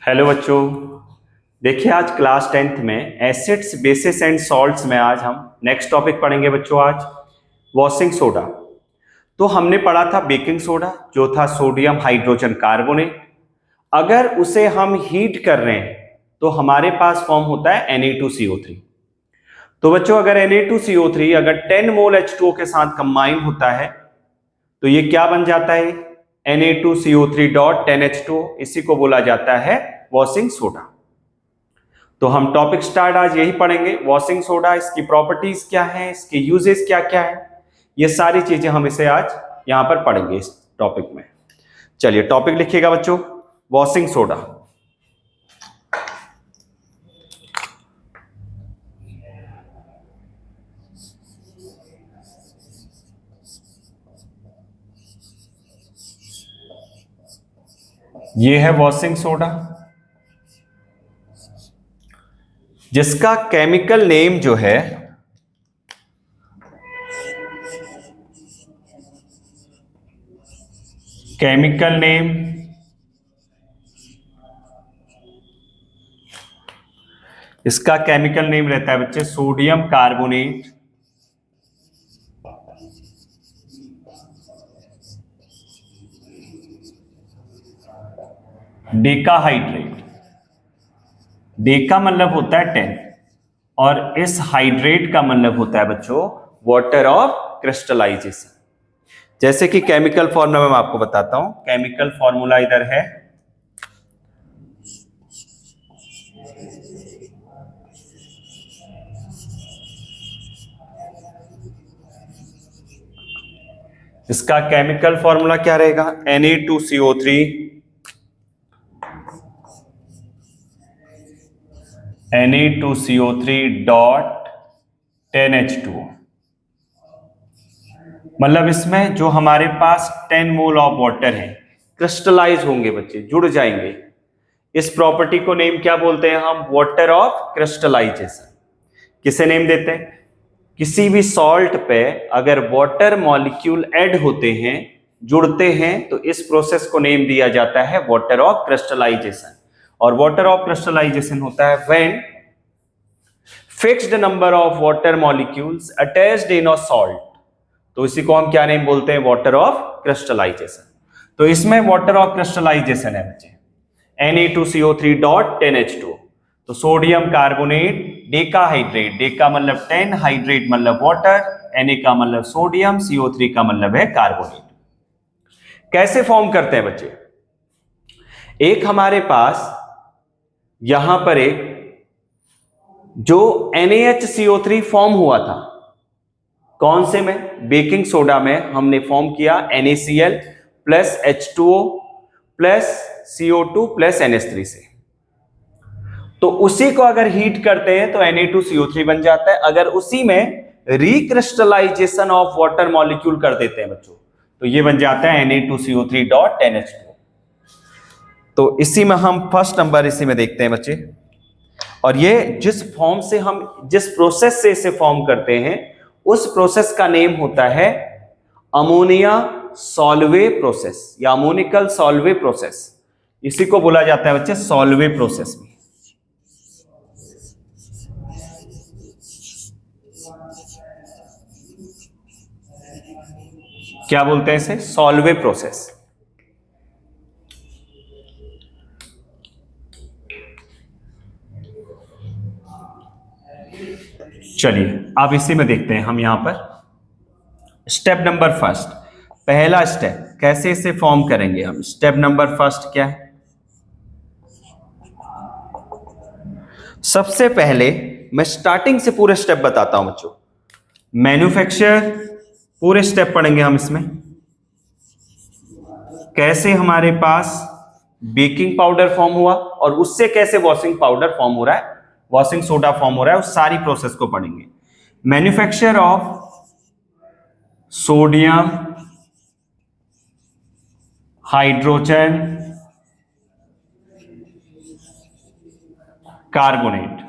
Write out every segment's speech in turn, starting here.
Hello बच्चों। देखिए आज क्लास 10th में एसिड्स बेसिस एंड सॉल्ट्स में आज हम नेक्स्ट टॉपिक पढ़ेंगे बच्चों। आज वॉशिंग सोडा। तो हमने पढ़ा था बेकिंग सोडा जो था सोडियम हाइड्रोजन कार्बोनेट। अगर उसे हम हीट कर रहे हैं तो हमारे पास फॉर्म होता है Na2CO3। तो बच्चों अगर Na2CO3 अगर 10 मोल H2O के साथ कंबाइन होता है तो ये क्या बन जाता है? Na2CO3.10H2O। इसी को बोला जाता है वॉशिंग सोडा। तो हम टॉपिक स्टार्ट आज यही पढ़ेंगे, वॉशिंग सोडा, इसकी प्रॉपर्टीज क्या है, इसके यूजेस क्या क्या है, ये सारी चीजें हम इसे आज यहां पर पढ़ेंगे इस टॉपिक में। चलिए टॉपिक लिखिएगा बच्चों, वॉशिंग सोडा। ये है वॉशिंग सोडा जिसका केमिकल नेम जो है केमिकल नेम इसका केमिकल नेम रहता है बच्चे सोडियम कार्बोनेट डेकाहाइड्रेट। डेका मतलब होता है 10 और इस हाइड्रेट का मतलब होता है बच्चों वाटर ऑफ क्रिस्टलाइजेशन। जैसे कि केमिकल फॉर्मूला मैं आपको बताता हूं। केमिकल फॉर्मूला इधर है, इसका केमिकल फॉर्मूला क्या रहेगा? Na2CO3 Na2CO3.10H2O। मतलब इसमें जो हमारे पास 10 मोल ऑफ वाटर है क्रिस्टलाइज होंगे बच्चे, जुड़ जाएंगे। इस प्रॉपर्टी को नेम क्या बोलते हैं हम? Water of crystallization. किसे नेम देते हैं? किसी भी सॉल्ट पे अगर वाटर मॉलिक्यूल ऐड होते हैं, जुड़ते हैं, तो इस प्रोसेस को नेम दिया जाता है वाटर ऑफ क्रिस्टलाइजेशन। और वाटर ऑफ क्रिस्टलाइजेशन होता है when fixed number of water molecules attached in a salt. तो इसी को हम क्या नेम बोलते हैं? Water of crystallization. तो इसमें वाटर ऑफ क्रिस्टलाइजेशन है बच्चे Na2CO3.10H2O। तो सोडियम कार्बोनेट डेकाहाइड्रेट, डेका मतलब 10, हाइड्रेट मतलब वाटर, Na का मतलब सोडियम, CO3 का मतलब है कार्बोनेट। कैसे फॉर्म करते हैं बच्चे? एक हमारे पास यहां पर एक जो NaHCO3 फॉर्म हुआ था, कौन से में? बेकिंग सोडा में हमने फॉर्म किया NaCl plus H2O plus CO2 plus NH3 से। तो उसी को अगर हीट करते हैं तो Na2CO3 बन जाता है। अगर उसी में रिक्रिस्टलाइजेशन ऑफ वाटर मॉलिक्यूल कर देते हैं बच्चों तो ये बन जाता है Na2CO3.10H2O। तो इसी में हम फर्स्ट नंबर इसी में देखते हैं बच्चे। और ये जिस फॉर्म से हम जिस प्रोसेस से इसे फॉर्म करते हैं उस प्रोसेस का नेम होता है अमोनिया सॉल्वे प्रोसेस या अमोनिकल सॉल्वे प्रोसेस। इसी को बोला जाता है बच्चे सॉल्वे प्रोसेस में। क्या बोलते हैं इसे? Solvay process. चलिए अब इसी में देखते हैं हम यहां पर स्टेप नंबर फर्स्ट। पहला स्टेप कैसे इसे फॉर्म करेंगे हम? स्टेप नंबर फर्स्ट क्या है? सबसे पहले मैं स्टार्टिंग से पूरे स्टेप बताता हूं बच्चों। मैन्युफैक्चर पूरे स्टेप पढ़ेंगे हम इसमें। कैसे हमारे पास बेकिंग पाउडर फॉर्म हुआ और उससे कैसे वॉशिंग पाउडर फॉर्म हो रहा है, वॉशिंग सोडा फॉर्म हो रहा है, उस सारी प्रोसेस को पढ़ेंगे। Manufacture of sodium hydrogen carbonate.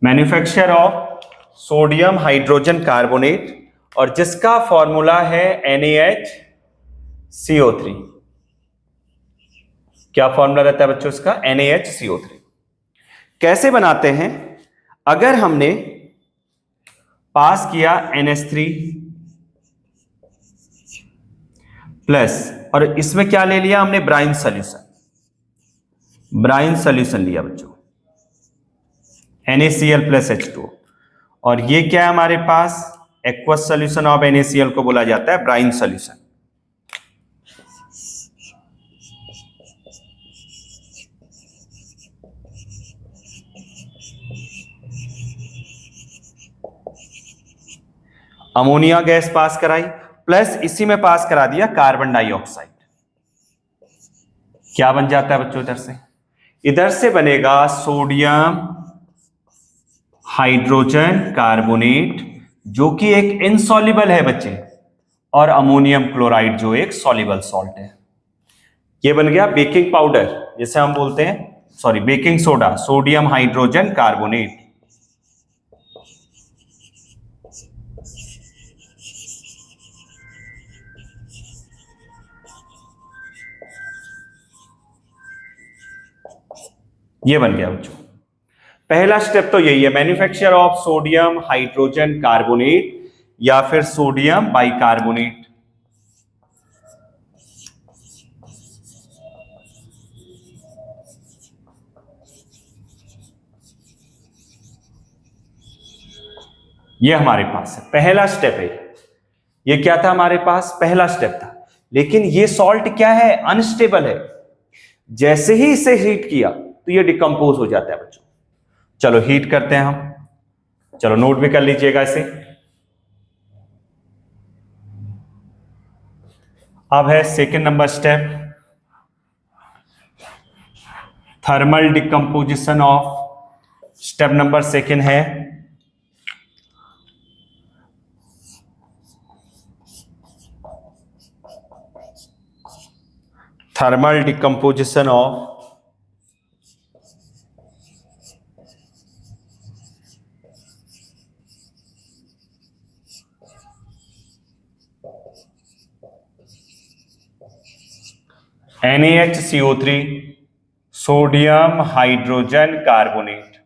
Manufacture of sodium hydrogen carbonate और जिसका फॉर्मूला है NaH CO3। क्या फॉर्मूला रहता है बच्चों इसका? NaHCO3। कैसे बनाते हैं? अगर हमने पास किया NH3 प्लस, और इसमें क्या ले लिया हमने? Brine solution. ब्राइन सॉल्यूशन लिया बच्चों, NaCl प्लस H2O। और ये क्या है हमारे पास? एक्वस सॉल्यूशन ऑफ NaCl को बोला जाता है brine solution. Ammonia gas pass कराई, प्लस इसी में पास करा दिया कार्बन डाइऑक्साइड। क्या बन जाता है बच्चों? इधर से बनेगा सोडियम हाइड्रोजन कार्बोनेट, जो कि एक इनसॉल्युबल है बच्चे, और अमोनियम क्लोराइड जो एक सॉल्युबल सॉल्ट है। ये बन गया बेकिंग पाउडर, जैसे हम बोलते हैं, sorry baking soda, sodium hydrogen carbonate. ये बन गया बच्चों। पहला स्टेप तो यही है, manufacture of sodium hydrogen carbonate या फिर सोडियम बाइकार्बोनेट। ये हमारे पास है, पहला स्टेप है। ये क्या था हमारे पास? पहला स्टेप था। लेकिन ये सॉल्ट क्या है? अनस्टेबल है। जैसे ही इसे हीट किया तो ये डिकम्पोज हो जाता है बच्चों। चलो हीट करते हैं हम, चलो नोट भी कर लीजिएगा इसे। अब है second number step, thermal decomposition of. Step number second है thermal decomposition of NaHCO3 sodium hydrogen carbonate.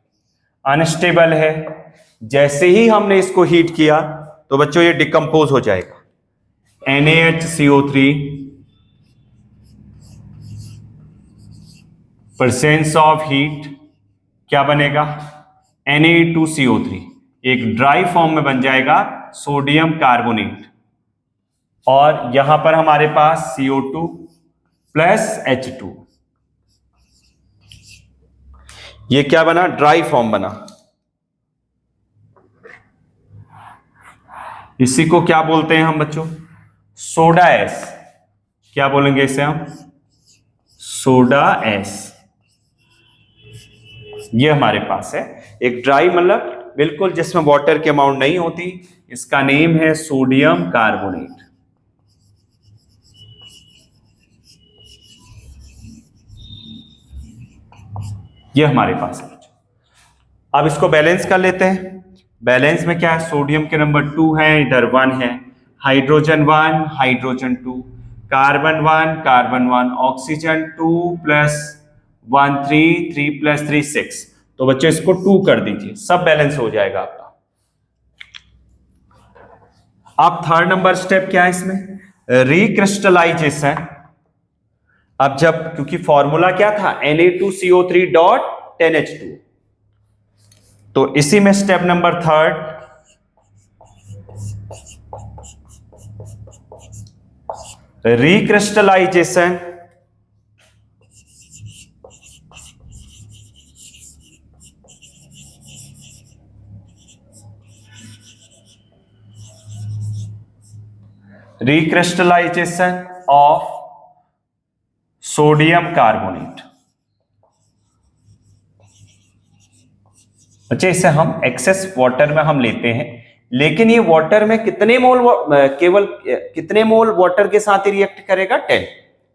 Unstable है, जैसे ही हमने इसको हीट किया तो बच्चों ये डिकम्पोज हो जाएगा। NaHCO3 प्रेजेंस ऑफ हीट क्या बनेगा? Na2CO3, एक ड्राई फॉर्म में बन जाएगा सोडियम कार्बोनेट, और यहां पर हमारे पास CO2 प्लस H2। ये क्या बना? ड्राई फॉर्म बना। इसी को क्या बोलते हैं हम बच्चों? Soda S. क्या बोलेंगे इसे हम? Soda S. ये हमारे पास है एक ड्राई, मतलब बिल्कुल जिसमें वाटर की अमाउंट नहीं होती, इसका नेम है सोडियम कार्बोनेट। ये हमारे पास है। अब इसको बैलेंस कर लेते हैं। बैलेंस में क्या है? सोडियम के नंबर 2 है, इधर 1 है, hydrogen 1 hydrogen 2, carbon 1 carbon 1, oxygen 2 plus 1 3 3 plus 3 6। तो बच्चों इसको 2 कर दीजिए, सब बैलेंस हो जाएगा आपका। अब थर्ड नंबर स्टेप क्या है इसमें? रिक्रिस्टलाइजेशन। अब जब, क्योंकि फॉर्मूला क्या था? Na2CO3 डॉट 10H2, तो इसी में step number third, recrystallisation of sodium carbonate. अच्छा, इसे हम एक्सेस वाटर में हम लेते हैं, लेकिन ये वाटर में कितने मोल, केवल कितने मोल वाटर के साथ ही रिएक्ट करेगा? 10।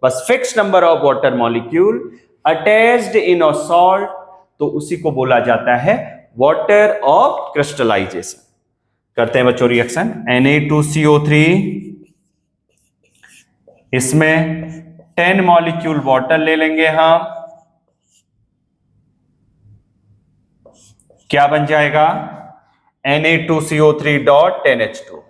बस fix number of water molecule attached in a salt, तो उसी को बोला जाता है वाटर ऑफ क्रिस्टलाइजेशन। करते हैं बच्चों रिएक्शन। Na2CO3 इसमें 10 मॉलिक्यूल वाटर ले लेंगे हम, क्या बन जाएगा? Na2CO3.10H2।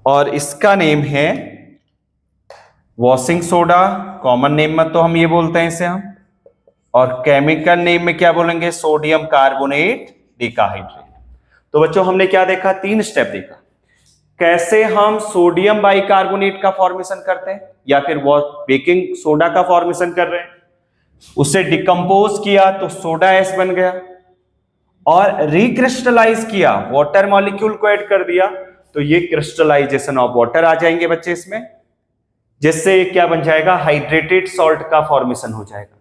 और इसका नेम है वॉशिंग सोडा, कॉमन नेम में तो हम ये बोलते हैं इसे हम, और केमिकल नेम में क्या बोलेंगे? Sodium carbonate decahydrate. तो बच्चों हमने क्या देखा? 3 स्टेप देखा, कैसे हम सोडियम बाइकार्बोनेट का फॉर्मेशन करते हैं या फिर वो बेकिंग सोडा का फॉर्मेशन कर रहे हैं, उसे डिकम्पोज किया तो सोडा एस बन गया, और रिक्रिस्टलाइज किया, वाटर मॉलिक्यूल को ऐड कर दिया तो ये क्रिस्टलाइजेशन ऑफ वाटर आ जाएंगे बच्चे इसमें, जिससे क्या बन जाएगा? हाइड्रेटेड सॉल्ट का फॉर्मेशन हो जाएगा।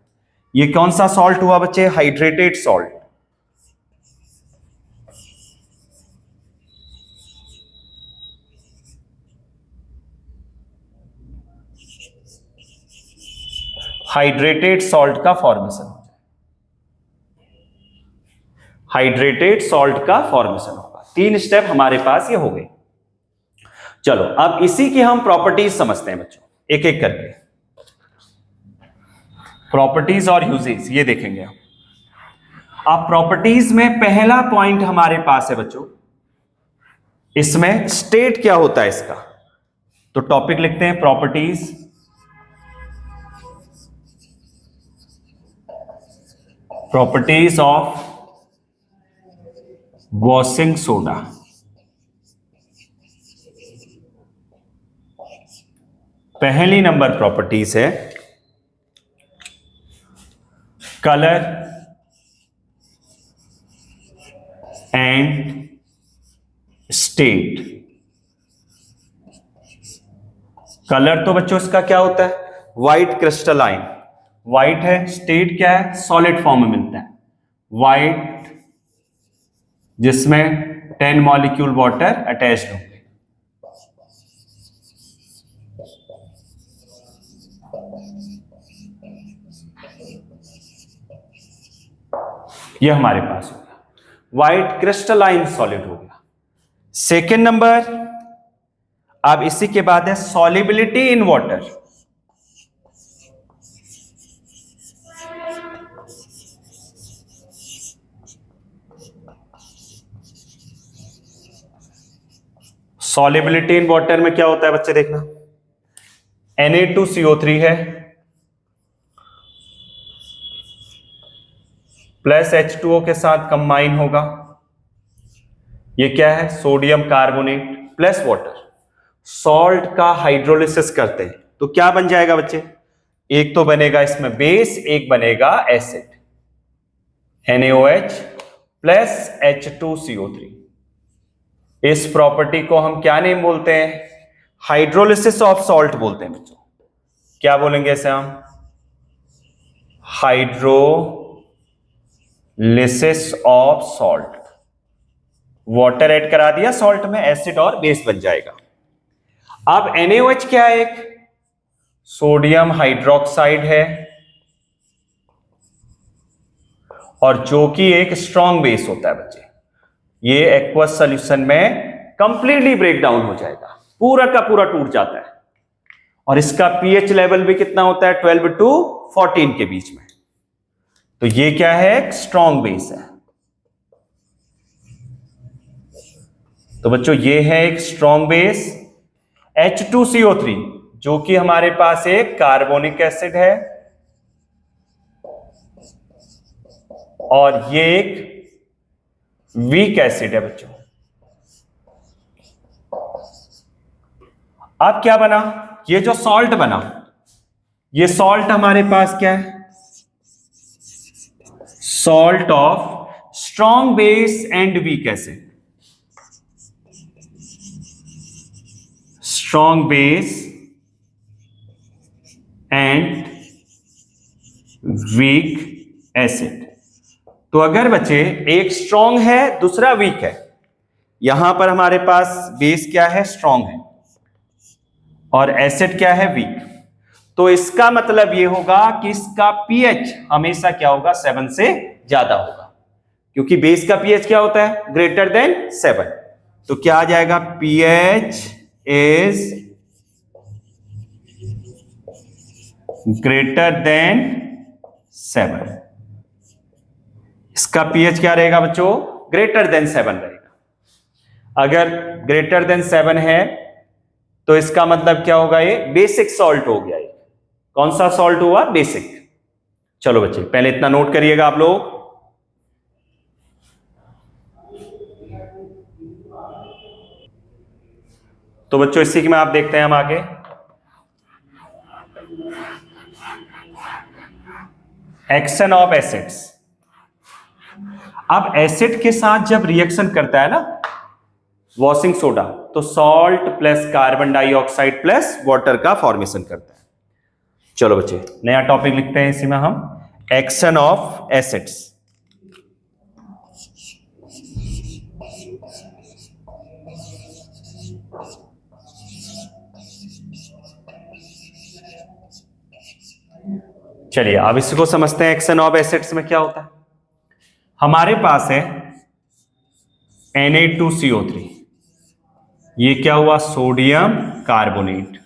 ये कौन सा सॉल्ट हुआ बच्चे? Hydrated salt. हाइड्रेटेड सॉल्ट का फॉर्मेशन, हाइड्रेटेड सॉल्ट का फॉर्मेशन होगा। 3 स्टेप हमारे पास ये हो गए। चलो अब इसी की हम प्रॉपर्टीज समझते हैं बच्चों, एक एक करके। प्रॉपर्टीज और यूजेस ये देखेंगे हम। अब प्रॉपर्टीज में पहला पॉइंट हमारे पास है बच्चों, इसमें स्टेट क्या होता है इसका, तो टॉपिक लिखते हैं properties. Properties of washing soda. पहली नंबर प्रॉपर्टीज है कलर एंड स्टेट। कलर तो बच्चों इसका क्या होता है? व्हाइट क्रिस्टलाइन, व्हाइट है। स्टेट क्या है? सॉलिड फॉर्म में मिलता है, व्हाइट जिसमें 10 मॉलिक्यूल वाटर अटैच्ड होंगे। ये हमारे पास हो गया, व्हाइट क्रिस्टलाइन सॉलिड हो गया। सेकेंड नंबर, अब इसी के बाद है solubility in water. Solubility in water में क्या होता है बच्चे देखना, Na2CO3 है प्लस H2O के साथ कंबाइन होगा, ये क्या है? Sodium carbonate plus water. Salt का हाइड्रोलिसिस करते हैं तो क्या बन जाएगा बच्चे? एक तो बनेगा इसमें बेस, एक बनेगा एसिड, NaOH प्लस H2CO3। इस प्रॉपर्टी को हम क्या नेम बोलते हैं? हाइड्रोलिसिस ऑफ सॉल्ट बोलते हैं बच्चों। क्या बोलेंगे इसे हम? Hydrolysis of salt. Water add करा दिया सॉल्ट में, एसिड और बेस बन जाएगा। अब NaOH क्या है? एक सोडियम हाइड्रोक्साइड है, और जो कि एक स्ट्रॉन्ग बेस होता है बच्चे। ये एक्वस सॉल्यूशन में कंप्लीटली ब्रेक डाउन हो जाएगा, पूरा का पूरा टूट जाता है, और इसका pH लेवल भी कितना होता है? 12 to 14 के बीच में। तो ये क्या है? एक स्ट्रॉन्ग बेस है। तो बच्चों ये है एक स्ट्रॉन्ग बेस। H2CO3 जो कि हमारे पास एक कार्बोनिक एसिड है, और ये एक वीक एसिड है बच्चों। अब क्या बना? ये जो सॉल्ट बना, ये सॉल्ट हमारे पास क्या है? Salt of strong base and weak acid. Strong base and weak acid. तो अगर बच्चे एक स्ट्रॉन्ग है दूसरा वीक है, यहां पर हमारे पास बेस क्या है? स्ट्रॉन्ग है, और एसिड क्या है? वीक। तो इसका मतलब यह होगा कि इसका pH हमेशा क्या होगा? 7 से ज्यादा होगा। क्योंकि बेस का पीएच क्या होता है, ग्रेटर देन 7। तो क्या आ जाएगा, पीएच इज ग्रेटर देन 7। इसका पीएच क्या रहेगा बच्चों, ग्रेटर देन 7 रहेगा। अगर ग्रेटर देन 7 है तो इसका मतलब क्या होगा, ये बेसिक सॉल्ट हो गया। ये कौन सा सॉल्ट हुआ, बेसिक। चलो बच्चे पहले इतना नोट करिएगा आप लोग। तो बच्चों इसी में आप देखते हैं हम आगे। Action of acids. अब एसिड के साथ जब रिएक्शन करता है ना वॉशिंग सोडा, तो salt plus carbon dioxide plus water का फॉर्मेशन करता है। चलो बच्चे नया टॉपिक लिखते हैं इसी में हम, एक्शन ऑफ एसिड्स। चलिए अब इसको समझते हैं, एक्शन ऑफ एसिड्स में क्या होता है। हमारे पास है Na2CO3, ये क्या हुआ, सोडियम कार्बोनेट।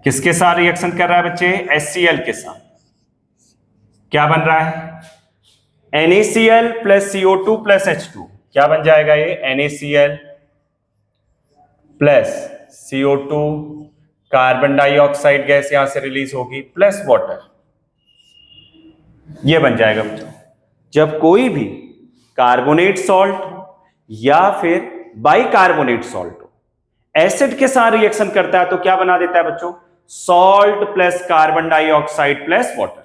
किसके साथ रिएक्शन कर रहा है बच्चे, HCl के साथ। क्या बन रहा है, NaCl plus CO2 plus H2। क्या बन जाएगा ये, NaCl plus CO2, carbon dioxide gas यहां से रिलीज होगी, प्लस वाटर। ये बन जाएगा बच्चों। जब कोई भी कार्बोनेट सॉल्ट या फिर बाइकार्बोनेट सॉल्ट हो एसिड के साथ रिएक्शन करता है तो क्या बना देता है बच्चों, salt plus carbon dioxide plus water.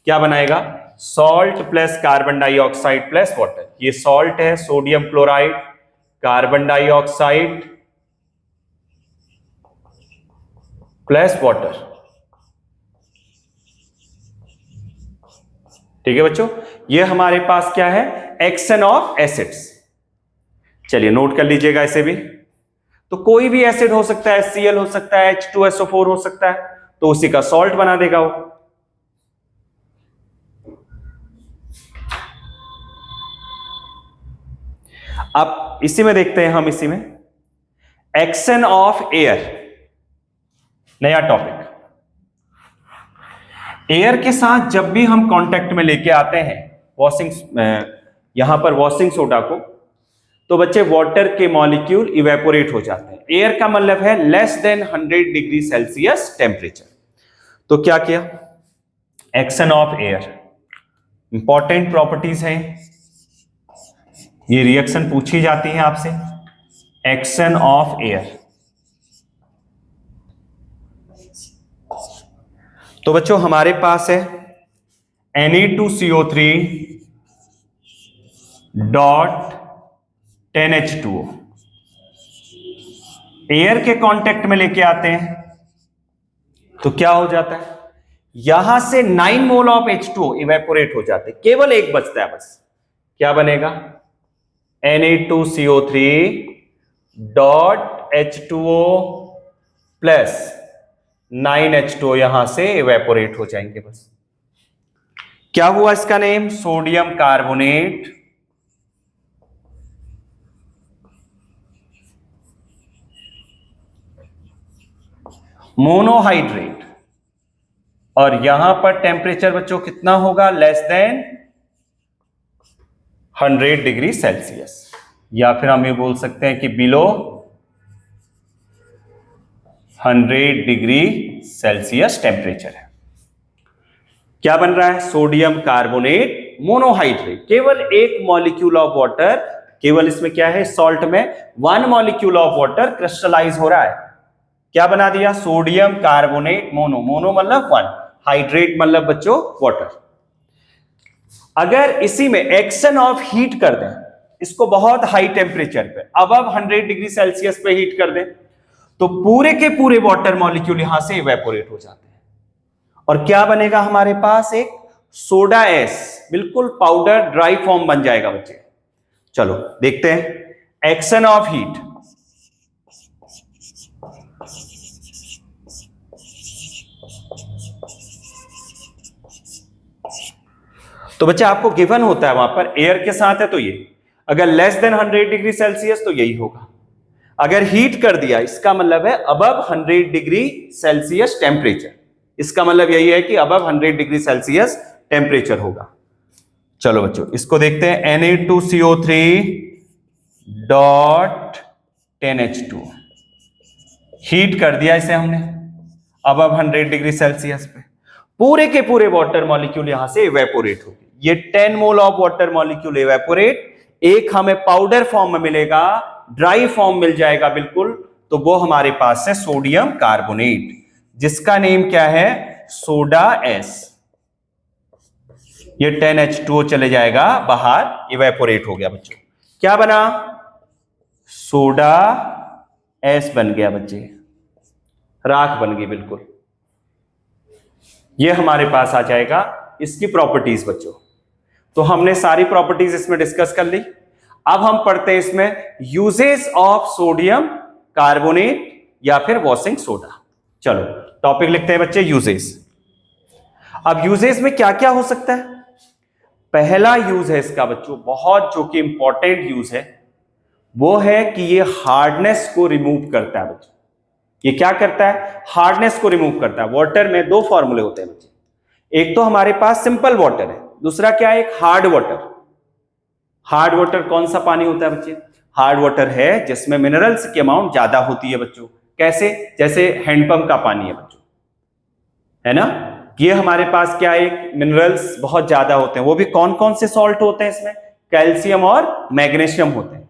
क्या बनाएगा, salt plus carbon dioxide plus water. ये सॉल्ट है sodium chloride, carbon dioxide plus water. ठीक है बच्चों, ये हमारे पास क्या है, एक्शन ऑफ एसिड्स। चलिए नोट कर लीजिएगा इसे भी। तो कोई भी एसिड हो सकता है, HCl हो सकता है, H2SO4 हो सकता है, तो उसी का सॉल्ट बना देगा वो। अब इसी में देखते हैं हम, इसी में एक्शन ऑफ एयर, नया टॉपिक। एयर के साथ जब भी हम कांटेक्ट में लेके आते हैं वॉशिंग, यहां पर वॉशिंग सोडा को, तो बच्चे वाटर के मॉलिक्यूल इवेपोरेट हो जाते हैं। एयर का मतलब है less than 100 degree Celsius temperature. तो क्या किया, action of air, important properties हैं ये, रिएक्शन पूछी जाती है आपसे। एक्शन ऑफ एयर, तो बच्चों हमारे पास है Na2CO3 डॉट 10H2O। एयर के कांटेक्ट में लेके आते हैं तो क्या हो जाता है, यहां से 9 मोल ऑफ H2O इवेपोरेट हो जाते हैं, केवल एक बचता है बस। क्या बनेगा, Na2CO3 dot H2O plus 9H2O यहां से इवेपोरेट हो जाएंगे बस। क्या हुआ इसका नेम, सोडियम कार्बोनेट मोनोहाइड्रेट। और यहां पर टेम्परेचर बच्चों कितना होगा, लेस देन 100 डिग्री सेल्सियस, या फिर हम ये बोल सकते हैं कि बिलो 100 डिग्री सेल्सियस टेम्परेचर है। क्या बन रहा है, सोडियम कार्बोनेट मोनोहाइड्रेट, केवल एक मॉलिक्यूल ऑफ वाटर, केवल इसमें क्या है, सॉल्ट में 1 मॉलिक्यूल ऑफ वाटर क्रिस्टलाइज हो रहा है। क्या बना दिया, सोडियम कार्बोनेट मोनो, मोनो मतलब 1, हाइड्रेट मतलब बच्चों वाटर। अगर इसी में एक्शन ऑफ हीट कर दें, इसको बहुत हाई टेम्परेचर पे, अबव 100 डिग्री सेल्सियस पे हीट कर दें, तो पूरे के पूरे वाटर मॉलिक्यूल यहां से इवेपोरेट हो जाते हैं। और क्या बनेगा हमारे पास, एक सोडा एस, बिल्कुल पाउडर ड्राई फॉर्म बन जाएगा बच्चे। चलो देखते हैं एक्शन ऑफ हीट। तो बच्चे आपको गिवन होता है वहां पर एयर के साथ है तो ये, अगर लेस देन 100 डिग्री सेल्सियस तो यही होगा, अगर हीट कर दिया इसका मतलब है अबव 100 डिग्री सेल्सियस टेम्परेचर, इसका मतलब यही है कि अबव 100 डिग्री सेल्सियस टेम्परेचर होगा। चलो बच्चों इसको देखते हैं, Na2CO3 डॉट 10H2, हीट कर दिया इसे हमने अबव 100 डिग्री सेल्सियस पे, पूरे के पूरे वाटर मॉलिक्यूल यहां से इवेपोरेट हो गए, ये 10 mole of water molecule evaporate, एक हमें पाउडर फॉर्म में मिलेगा, ड्राई फॉर्म मिल जाएगा बिल्कुल, तो वो हमारे पास है सोडियम कार्बोनेट, जिसका नेम क्या है, सोडा एस। ये 10H2O चले जाएगा बाहर, इवेपोरेट हो गया बच्चों, क्या बना, सोडा एस बन गया बच्चे, राख बन गई बिल्कुल। ये हमारे पास आ जाएगा इसकी प्रॉपर्टीज बच्चों। तो हमने सारी प्रॉपर्टीज इसमें डिस्कस कर ली। अब हम पढ़ते हैं इसमें यूजेस ऑफ सोडियम कार्बोनेट या फिर वॉशिंग सोडा। चलो टॉपिक लिखते हैं बच्चे, यूजेस। अब यूजेस में क्या क्या हो सकता है, पहला यूज है इसका बच्चों, बहुत जो कि इंपॉर्टेंट यूज है, वो है कि ये हार्डनेस को रिमूव करता है बच्चों। ये क्या करता है, हार्डनेस को रिमूव करता है। वाटर में दो फॉर्मूले होते हैं बच्चे, एक तो हमारे पास सिंपल वाटर है, दूसरा क्या है, एक हार्ड वाटर। हार्ड वाटर कौन सा पानी होता है बच्चे, हार्ड वाटर है जिसमें मिनरल्स की अमाउंट ज्यादा होती है बच्चों। कैसे, जैसे हैंडपंप का पानी है बच्चों, है ना, ये हमारे पास क्या है, मिनरल्स बहुत ज्यादा होते हैं। वो भी कौन कौन से सॉल्ट होते हैं इसमें, कैल्शियम और मैग्नीशियम होते हैं।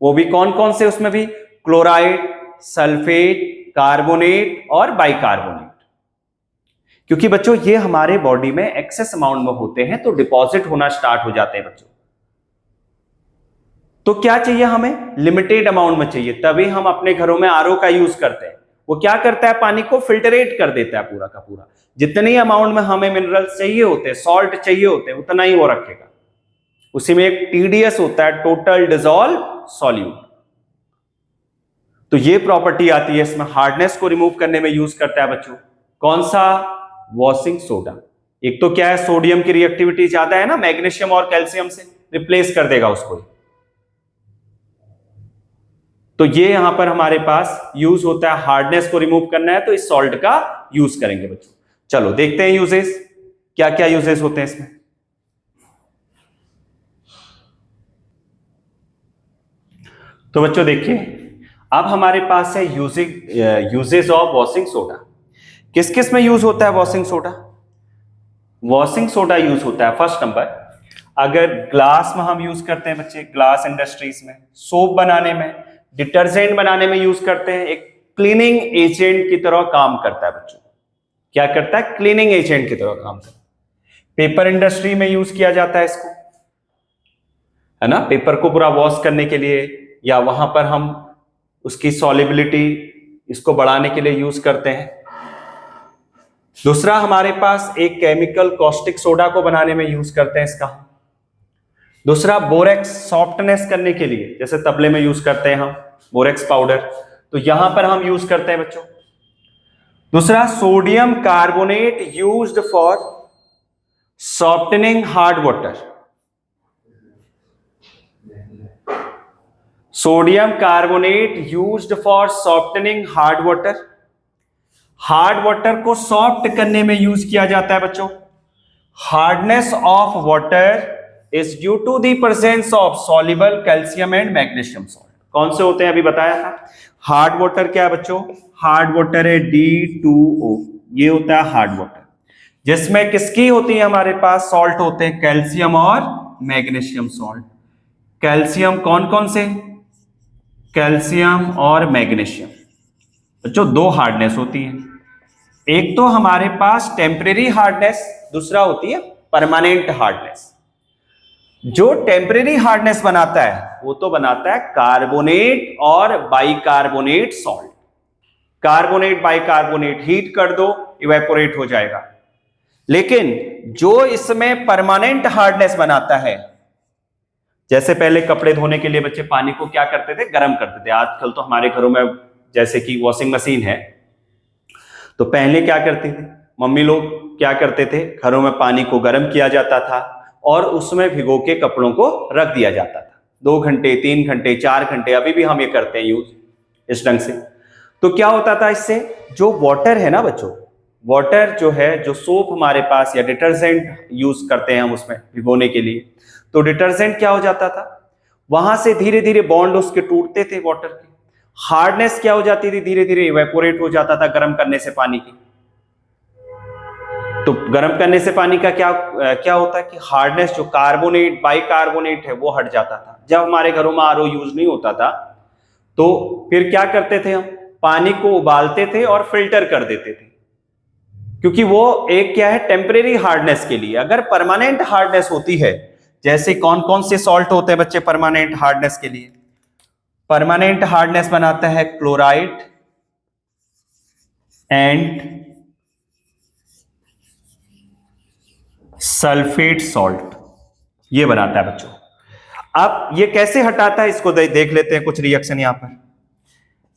वो भी कौन कौन से, उसमें भी क्लोराइड, सल्फेट, कार्बोनेट और बाइकार्बोनेट। क्योंकि बच्चों ये हमारे बॉडी में एक्सेस अमाउंट में होते हैं तो डिपॉजिट होना स्टार्ट हो जाते हैं बच्चों। तो क्या चाहिए हमें, लिमिटेड अमाउंट में चाहिए, तभी हम अपने घरों में आरओ का यूज करते हैं। वो क्या करता है, पानी को फिल्टरेट कर देता है पूरा का पूरा, जितने ही अमाउंट में हमें मिनरल्स चाहिए होते हैं, सॉल्ट चाहिए होते हैं, उतना ही वो रखेगा। उसी में एक टीडीएस होता है, टोटल डिसॉल्व सॉल्यूट। तो ये प्रॉपर्टी आती है इसमें, हार्डनेस को रिमूव करने में यूज करता है बच्चों। कौन सा, वॉशिंग सोडा। एक तो क्या है, सोडियम की रिएक्टिविटी ज्यादा है ना, मैग्नीशियम और कैल्शियम से रिप्लेस कर देगा उसको। तो ये यहां पर हमारे पास यूज होता है, हार्डनेस को रिमूव करना है तो इस सॉल्ट का यूज करेंगे बच्चों। चलो देखते हैं यूजेस, क्या क्या यूजेस होते हैं इसमें। तो बच्चों देखिए, अब हमारे पास है यूजेस ऑफ वॉशिंग सोडा। किस किस में यूज होता है washing soda, washing soda use होता है फर्स्ट नंबर, अगर ग्लास में हम यूज करते हैं बच्चे, ग्लास इंडस्ट्रीज में, सोप बनाने में, डिटर्जेंट बनाने में यूज करते हैं, एक क्लीनिंग एजेंट की तरह काम करता है बच्चों। क्या करता है, क्लीनिंग एजेंट की तरह काम करता है। पेपर इंडस्ट्री में यूज किया जाता है इसको, है ना, पेपर को पूरा वॉश करने के लिए, या वहां पर हम उसकी सॉल्युबिलिटी इसको बढ़ाने के लिए यूज करते हैं। दूसरा हमारे पास एक केमिकल कॉस्टिक सोडा को बनाने में यूज करते हैं इसका। दूसरा बोरेक्स सॉफ्टनेस करने के लिए, जैसे तबले में यूज करते हैं हम बोरेक्स पाउडर, तो यहां पर हम यूज करते हैं बच्चों। दूसरा sodium carbonate used for softening hard water, sodium carbonate used for softening hard water. Hard water को सॉफ्ट करने में यूज किया जाता है बच्चों। Hardness of water is due to the presence of soluble calcium and magnesium salt. कौन से होते हैं, अभी बताया था। हार्ड वाटर क्या है बच्चों, हार्ड वाटर है D2O, ये होता है हार्ड वाटर, जिसमें किसकी होती है हमारे पास, सॉल्ट होते हैं, कैल्शियम और मैग्नीशियम सॉल्ट। कैल्शियम कौन कौन से, कैल्शियम और मैग्नीशियम। बच्चों दो हार्डनेस होती है, एक तो हमारे पास टेम्परेरी हार्डनेस, दूसरा होती है परमानेंट हार्डनेस। जो टेम्परेरी हार्डनेस बनाता है वो तो बनाता है कार्बोनेट और bicarbonate salt. Carbonate bicarbonate heat कर दो, इवेपोरेट हो जाएगा। लेकिन जो इसमें परमानेंट हार्डनेस बनाता है, जैसे पहले कपड़े धोने के लिए बच्चे पानी को क्या करते थे, गर्म करते थे। आजकल तो हमारे घरों में जैसे कि वॉशिंग मशीन है, तो पहले क्या करते थे मम्मी लोग, क्या करते थे, घरों में पानी को गर्म किया जाता था और उसमें भिगो के कपड़ों को रख दिया जाता था 2 घंटे 3 घंटे 4 घंटे, अभी भी हम ये करते हैं यूज इस ढंग से। तो क्या होता था इससे, जो वाटर है ना बच्चों, वाटर जो है, जो सोप हमारे पास या डिटर्जेंट यूज करते हैं हम उसमें भिगोने के लिए, तो डिटर्जेंट क्या हो जाता था, वहां से धीरे धीरे बॉन्ड उसके टूटते थे वाटर के, हार्डनेस क्या हो जाती थी, धीरे धीरे इवेपोरेट हो जाता था गर्म करने से पानी की। तो गर्म करने से पानी का क्या होता है कि हार्डनेस, जो कार्बोनेट बाइकार्बोनेट है, वो हट जाता था। जब हमारे घरों में आरओ यूज नहीं होता था तो फिर क्या करते थे, हम पानी को उबालते थे और फिल्टर कर देते थे, क्योंकि वो एक क्या है, टेम्परेरी हार्डनेस के लिए। अगर परमानेंट हार्डनेस होती है, जैसे कौन कौन से सॉल्ट होते हैं बच्चे परमानेंट हार्डनेस के लिए, परमानेंट हार्डनेस बनाता है क्लोराइड एंड सल्फेट सॉल्ट, ये बनाता है बच्चों। अब ये कैसे हटाता है, इसको देख लेते हैं कुछ रिएक्शन यहां पर।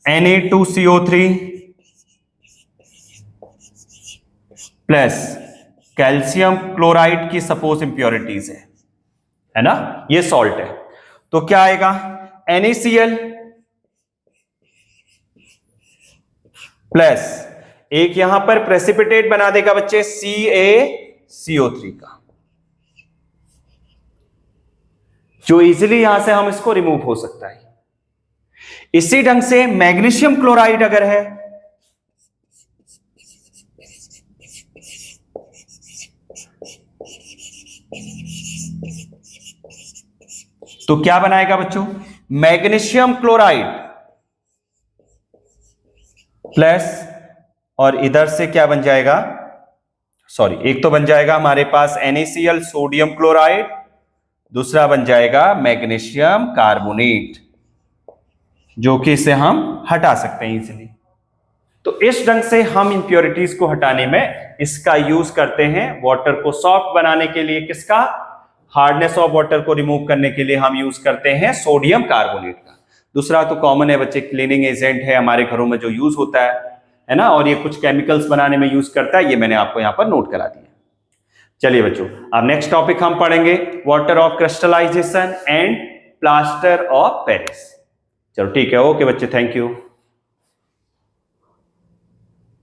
Na2CO3 प्लस कैल्शियम क्लोराइड की सपोज इंप्योरिटीज है ना, ये सॉल्ट है। तो क्या आएगा, NaCl प्लस एक यहां पर प्रेसिपिटेट बना देगा बच्चे CaCO3 का, जो इजीली यहां से हम इसको रिमूव हो सकता है। इसी ढंग से मैग्नीशियम क्लोराइड अगर है, तो क्या बनाएगा बच्चों, मैग्नीशियम क्लोराइड प्लस, और इधर से क्या बन जाएगा, सॉरी, एक तो बन जाएगा हमारे पास NaCl सोडियम क्लोराइड, दूसरा बन जाएगा मैग्नीशियम कार्बोनेट, जो कि इसे हम हटा सकते हैं इजीली। तो इस ढंग से हम इंप्योरिटीज को हटाने में इसका यूज करते हैं। वाटर को सॉफ्ट बनाने के लिए किसका, हार्डनेस ऑफ वाटर को रिमूव करने के लिए हम यूज करते हैं सोडियम कार्बोनेट का। दूसरा तो कॉमन है बच्चे, क्लीनिंग एजेंट है हमारे घरों में जो यूज होता है ना, और ये कुछ केमिकल्स बनाने में यूज करता है, ये मैंने आपको यहां पर नोट करा दिया। चलिए बच्चों, अब नेक्स्ट टॉपिक हम पढ़ेंगे water of crystallization and plaster of Paris. चलो ठीक है, ओके बच्चे, थैंक यू।